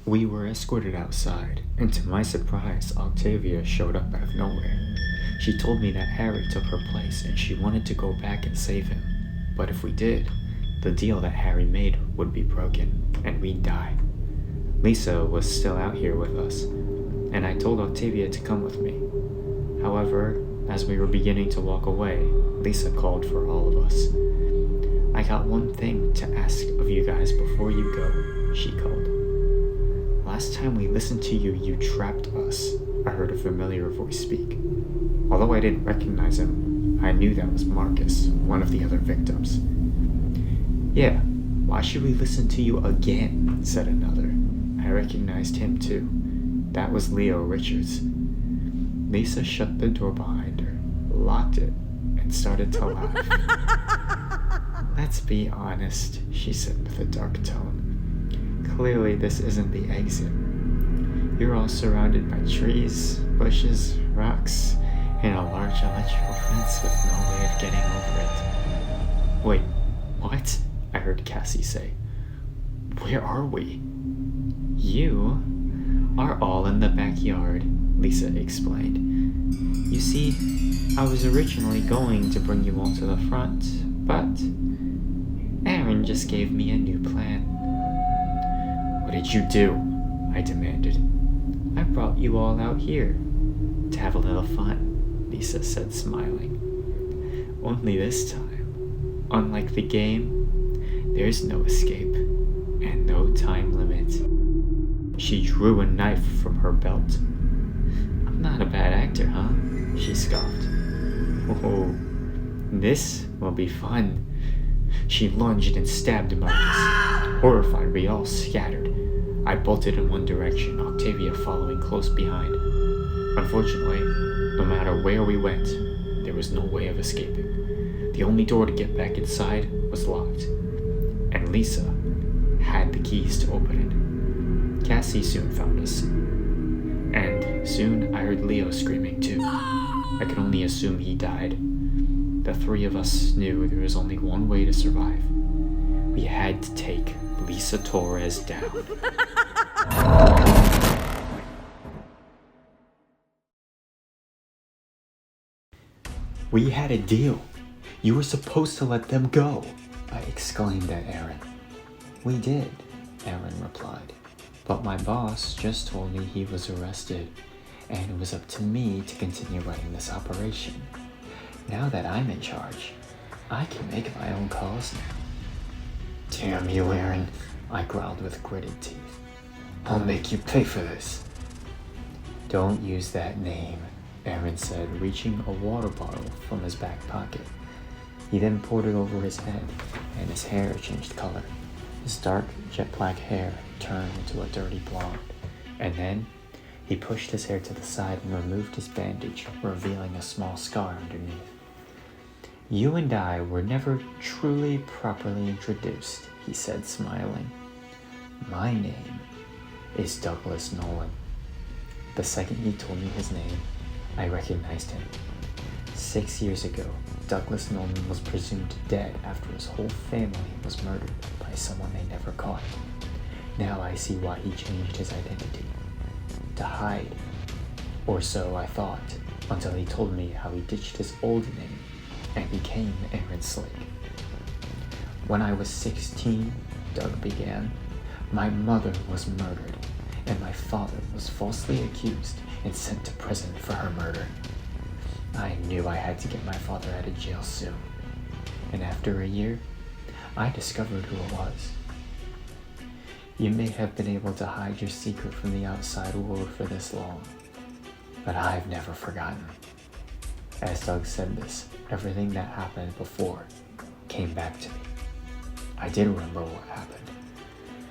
We were escorted outside, and to my surprise, Octavia showed up out of nowhere. She told me that Harry took her place and she wanted to go back and save him. But if we did, the deal that Harry made would be broken, and we'd die. Lisa was still out here with us, and I told Octavia to come with me. However, as we were beginning to walk away, Lisa called for all of us. "I got one thing to ask of you guys before you go," she called. "Last time we listened to you, you trapped us," I heard a familiar voice speak. Although I didn't recognize him, I knew that was Marcus, one of the other victims. "Yeah, why should we listen to you again?" said another. I recognized him too. That was Leo Richards. Lisa shut the door behind her, locked it, and started to laugh. "Let's be honest," she said with a dark tone. "Clearly this isn't the exit. You're all surrounded by trees, bushes, rocks, and a large electrical fence with no way of getting over it." "Wait, what?" I heard Cassie say. "Where are we?" "You are all in the backyard," Lisa explained. "You see, I was originally going to bring you all to the front, but Aaron just gave me a new plan." "What did you do?" I demanded. "I brought you all out here to have a little fun," Lisa said, smiling. "Only this time, unlike the game, there's no escape and no time limit." She drew a knife from her belt. "I'm not a bad actor, huh?" she scoffed. "Oh, this will be fun." She lunged and stabbed Marcus. Horrified, we all scattered. I bolted in one direction, Octavia following close behind. Unfortunately, no matter where we went, there was no way of escaping. The only door to get back inside was locked, and Lisa had the keys to open it. Cassie soon found us, and soon I heard Leo screaming too. I could only assume he died. The three of us knew there was only one way to survive. We had to take Lisa Torres down. "We had a deal. You were supposed to let them go," I exclaimed at Aaron. "We did," Aaron replied. "But my boss just told me he was arrested, and it was up to me to continue running this operation. Now that I'm in charge, I can make my own calls now." "Damn you, Aaron," I growled with gritted teeth. "I'll make you pay for this." "Don't use that name," Aaron said, reaching a water bottle from his back pocket. He then poured it over his head, and his hair changed color. His dark, jet-black hair turned into a dirty blonde, and then he pushed his hair to the side and removed his bandage, revealing a small scar underneath. "You and I were never truly properly introduced," he said, smiling. "My name is Douglas Nolan." The second he told me his name, I recognized him. 6 years ago, Douglas Nolan was presumed dead after his whole family was murdered by someone they never caught. Now I see why he changed his identity. To hide. Or so I thought, until he told me how he ditched his old name and became Aaron Slake. "When I was 16, Doug began, my mother was murdered, and my father was falsely accused and sent to prison for her murder. I knew I had to get my father out of jail soon, and after a year, I discovered who it was. You may have been able to hide your secret from the outside world for this long, but I've never forgotten." As Doug said this, everything that happened before came back to me. I did remember what happened.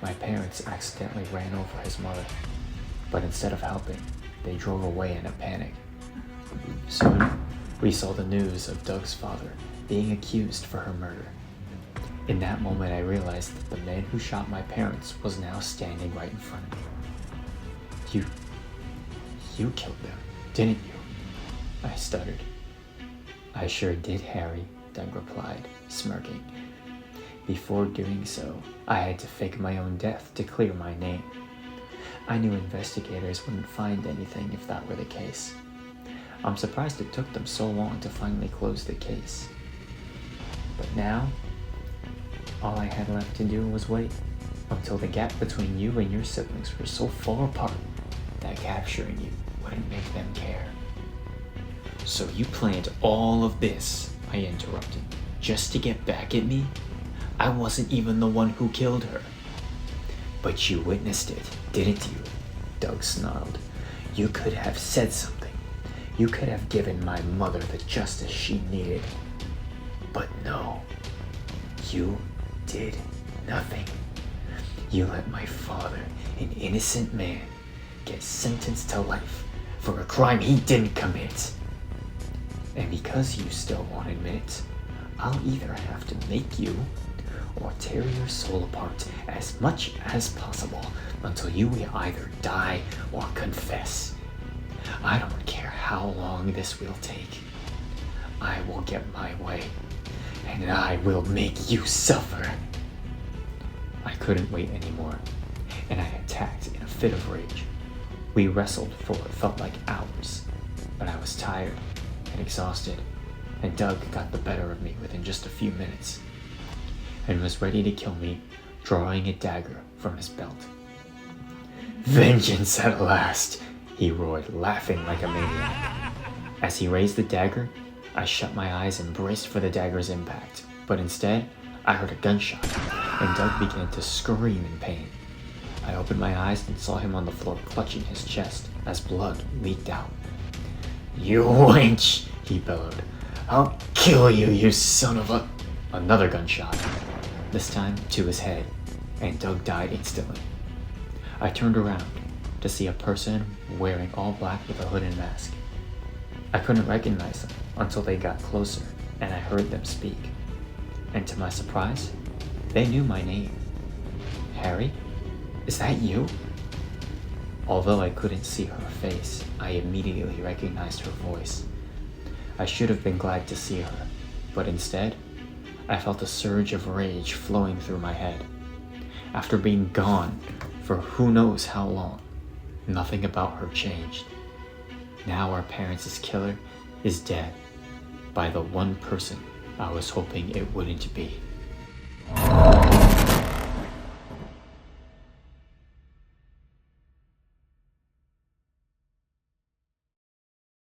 My parents accidentally ran over his mother, but instead of helping, they drove away in a panic. Soon, we saw the news of Doug's father being accused for her murder. In that moment, I realized that the man who shot my parents was now standing right in front of me. You killed them, didn't you?" I stuttered. "I sure did, Harry," Doug replied, smirking. "Before doing so, I had to fake my own death to clear my name. I knew investigators wouldn't find anything if that were the case. I'm surprised it took them so long to finally close the case. But now, all I had left to do was wait until the gap between you and your siblings were so far apart that capturing you wouldn't make them care. So you planned all of this, I interrupted, just to get back at me? I wasn't even the one who killed her. But you witnessed it, didn't you? Doug snarled. You could have said something. You could have given my mother the justice she needed. But no, you did nothing. You let my father, an innocent man, get sentenced to life for a crime he didn't commit. And because you still won't admit it, I'll either have to make you or tear your soul apart as much as possible until you either die or confess. I don't care how long this will take. I will get my way, and I will make you suffer. I couldn't wait anymore, and I attacked in a fit of rage. We wrestled for what felt like hours, but I was tired and exhausted, and Doug got the better of me within just a few minutes, and was ready to kill me, drawing a dagger from his belt. Vengeance at last, he roared, laughing like a maniac. As he raised the dagger, I shut my eyes and braced for the dagger's impact, but instead, I heard a gunshot, and Doug began to scream in pain. I opened my eyes and saw him on the floor clutching his chest as blood leaked out. You wench, he bellowed. I'll kill you, you son of a... Another gunshot, this time to his head, and Doug died instantly. I turned around to see a person wearing all black with a hood and mask. I couldn't recognize them until they got closer and I heard them speak. And to my surprise, they knew my name. Harry? Is that you? Although I couldn't see her face, I immediately recognized her voice. I should have been glad to see her, but instead, I felt a surge of rage flowing through my head. After being gone for who knows how long, nothing about her changed. Now our parents' killer is dead by the one person I was hoping it wouldn't be.